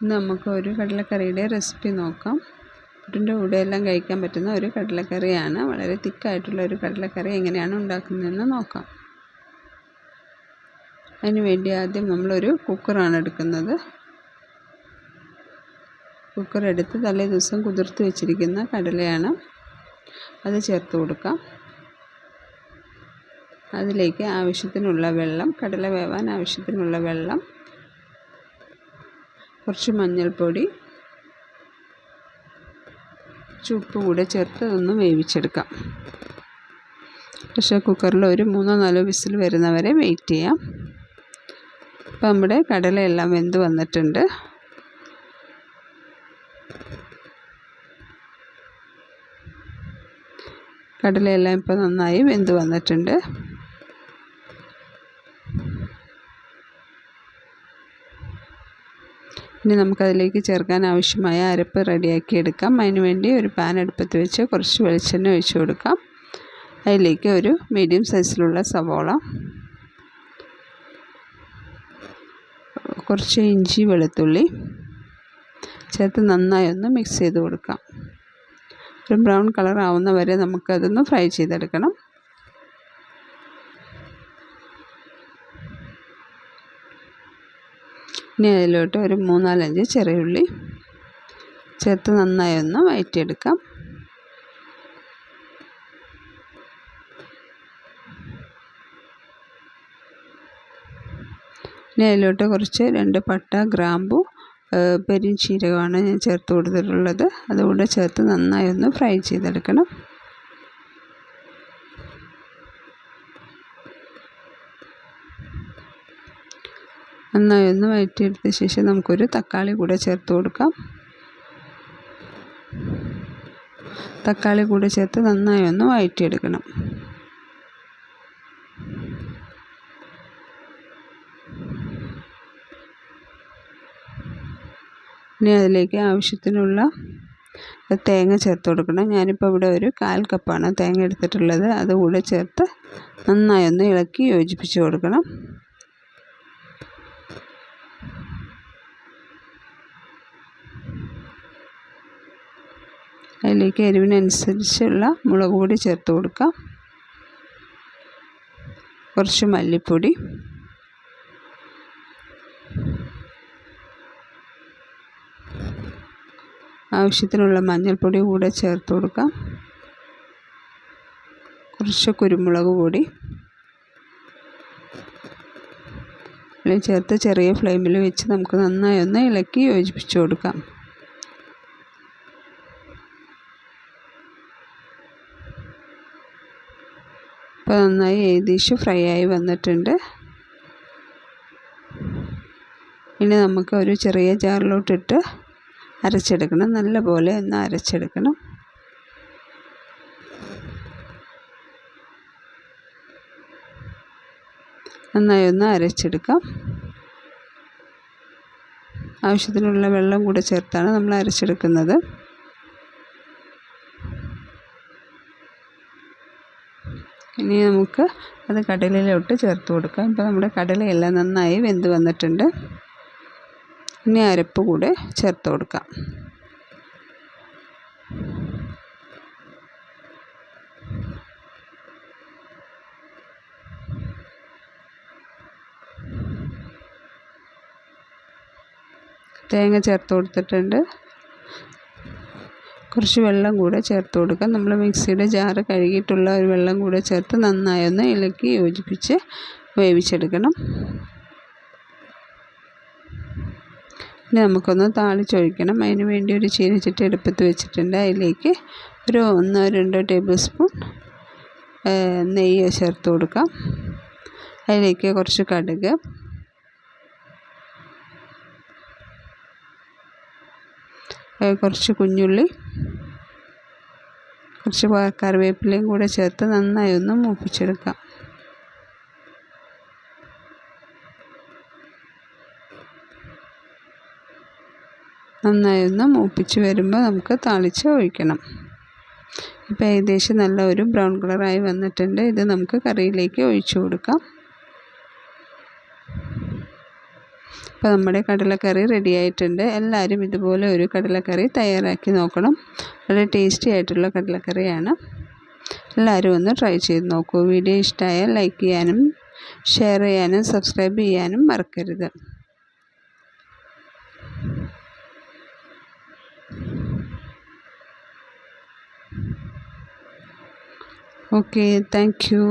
ഇന്ന് നമുക്ക് ഒരു കടലക്കറിയുടെ റെസിപ്പി നോക്കാം. പുട്ടിൻ്റെ കൂടെ എല്ലാം കഴിക്കാൻ പറ്റുന്ന ഒരു കടലക്കറിയാണ്. വളരെ തിക്കായിട്ടുള്ള ഒരു കടലക്കറി എങ്ങനെയാണ് ഉണ്ടാക്കുന്നതെന്ന് നോക്കാം. അതിന് വേണ്ടി ആദ്യം നമ്മളൊരു കുക്കറാണ് എടുക്കുന്നത്. കുക്കർ എടുത്ത് തലേ ദിവസം കുതിർത്ത് വെച്ചിരിക്കുന്ന കടലയാണ്, അത് ചേർത്ത് കൊടുക്കാം. അതിലേക്ക് ആവശ്യത്തിനുള്ള വെള്ളം, കടല വേവാൻ ആവശ്യത്തിനുള്ള വെള്ളം, കുറച്ച് മഞ്ഞൾപ്പൊടി, കുറച്ച് ഉപ്പ് കൂടെ ചേർത്ത് ഒന്ന് വേവിച്ചെടുക്കാം. പ്രഷർ കുക്കറിൽ ഒരു 3-4 വിസിൽ വരുന്നവരെ വെയിറ്റ് ചെയ്യാം. അപ്പോൾ നമ്മുടെ കടലയെല്ലാം വെന്ത് വന്നിട്ടുണ്ട്. കടലയെല്ലാം ഇപ്പോൾ നന്നായി വെന്ത് വന്നിട്ടുണ്ട്. ഇനി നമുക്കതിലേക്ക് ചേർക്കാൻ ആവശ്യമായ അരപ്പ് റെഡിയാക്കി എടുക്കാം. അതിന് വേണ്ടി ഒരു പാൻ അടുപ്പത്ത് വെച്ച് കുറച്ച് വെളിച്ചെണ്ണ ഒഴിച്ച് കൊടുക്കാം. അതിലേക്ക് ഒരു മീഡിയം സൈസിലുള്ള സവോള, കുറച്ച് ഇഞ്ചി വെളുത്തുള്ളി ചേർത്ത് നന്നായി ഒന്ന് മിക്സ് ചെയ്ത് കൊടുക്കാം. ഒരു ബ്രൗൺ കളർ ആവുന്ന വരെ നമുക്കതൊന്ന് ഫ്രൈ ചെയ്തെടുക്കണം. ഇനി അതിലോട്ട് ഒരു 3-4 ചെറിയുള്ളി ചേർത്ത് നന്നായി ഒന്ന് വഴറ്റിയെടുക്കാം. ഇനി അതിലോട്ട് കുറച്ച് 2 പട്ട, ഗ്രാമ്പു, പെരുംജീരകമാണ് ഞാൻ ചേർത്ത് കൊടുത്തിട്ടുള്ളത്. അതുകൂടെ ചേർത്ത് നന്നായി ഒന്ന് ഫ്രൈ ചെയ്തെടുക്കണം. നന്നായി ഒന്ന് വഴറ്റിയെടുത്ത ശേഷം നമുക്കൊരു തക്കാളി കൂടെ ചേർത്ത് കൊടുക്കാം. തക്കാളി കൂടെ ചേർത്ത് നന്നായി ഒന്ന് വഴറ്റിയെടുക്കണം. ഇനി അതിലേക്ക് ആവശ്യത്തിനുള്ള തേങ്ങ ചേർത്ത് കൊടുക്കണം. ഞാനിപ്പോൾ ഇവിടെ ഒരു 1/4 കപ്പാണ് തേങ്ങ എടുത്തിട്ടുള്ളത്. അതുകൂടെ ചേർത്ത് നന്നായി ഒന്ന് ഇളക്കി യോജിപ്പിച്ച് കൊടുക്കണം. അതിലേക്ക് എരിവിനനുസരിച്ചുള്ള മുളക് പൊടി ചേർത്ത് കൊടുക്കാം. കുറച്ച് മല്ലിപ്പൊടി, ആവശ്യത്തിനുള്ള മഞ്ഞൾപ്പൊടി കൂടെ ചേർത്ത് കൊടുക്കാം. കുറച്ച് കുരുമുളക് പൊടി ചേർത്ത് ചെറിയ ഫ്ലെയിമിൽ വെച്ച് നമുക്ക് നന്നായി ഒന്ന് ഇളക്കി യോജിപ്പിച്ച് കൊടുക്കാം. ഇപ്പോൾ നന്നായി ഏകദേശം ഫ്രൈ ആയി വന്നിട്ടുണ്ട്. ഇനി നമുക്ക് ഒരു ചെറിയ ജാറിലോട്ടിട്ട് അരച്ചെടുക്കണം. നല്ലപോലെ ഒന്ന് അരച്ചെടുക്കണം. നന്നായി ഒന്ന് അരച്ചെടുക്കാം. ആവശ്യത്തിനുള്ള വെള്ളം കൂടെ ചേർത്താണ് നമ്മൾ അരച്ചെടുക്കുന്നത്. ഇനി നമുക്ക് അത് കടലയിലോട്ട് ചേർത്ത് കൊടുക്കാം. ഇപ്പോൾ നമ്മുടെ കടലയെല്ലാം നന്നായി വെന്ത് വന്നിട്ടുണ്ട്. ഇനി അരപ്പ് കൂടെ ചേർത്ത് കൊടുക്കാം. തേങ്ങ ചേർത്ത് കൊടുത്തിട്ടുണ്ട്. കുറച്ച് വെള്ളം കൂടെ ചേർത്ത് കൊടുക്കാം. നമ്മൾ മിക്സിയുടെ ജാറ് കഴുകിയിട്ടുള്ള ഒരു വെള്ളം കൂടെ ചേർത്ത് നന്നായി ഒന്ന് ഇളക്കി യോജിപ്പിച്ച് വേവിച്ചെടുക്കണം. ഇനി നമുക്കൊന്ന് താളിച്ചൊഴിക്കണം. അതിന് വേണ്ടി ഒരു ചീനച്ചട്ടി അടുപ്പത്ത് വെച്ചിട്ടുണ്ട്. അതിലേക്ക് ഒരു 1-2 ടേബിൾ സ്പൂൺ നെയ്യ് ചേർത്ത് കൊടുക്കാം. അതിലേക്ക് കുറച്ച് കടുക്, കുറച്ച് കുഞ്ഞുള്ളി, കുറച്ച് കറിവേപ്പിലയും കൂടെ ചേർത്ത് നന്നായി ഒന്ന് മൂപ്പിച്ചെടുക്കാം. നന്നായി ഒന്ന് മൂപ്പിച്ച് വരുമ്പോൾ നമുക്ക് താളിച്ച് ഒഴിക്കണം. ഇപ്പോൾ ഏകദേശം നല്ല ഒരു ബ്രൗൺ കളറായി വന്നിട്ടുണ്ട്. ഇത് നമുക്ക് കറിയിലേക്ക് ഒഴിച്ചു കൊടുക്കാം. അപ്പോൾ നമ്മുടെ കടലക്കറി റെഡി ആയിട്ടുണ്ട്. എല്ലാവരും ഇതുപോലെ ഒരു കടലക്കറി തയ്യാറാക്കി നോക്കണം. വളരെ ടേസ്റ്റി ആയിട്ടുള്ള കടലക്കറിയാണ്. എല്ലാവരും ഒന്ന് ട്രൈ ചെയ്ത് നോക്കൂ. വീഡിയോ ഇഷ്ടമായാൽ ലൈക്ക് ചെയ്യാനും ഷെയർ ചെയ്യാനും സബ്സ്ക്രൈബ് ചെയ്യാനും മറക്കരുത്. Okay, thank you.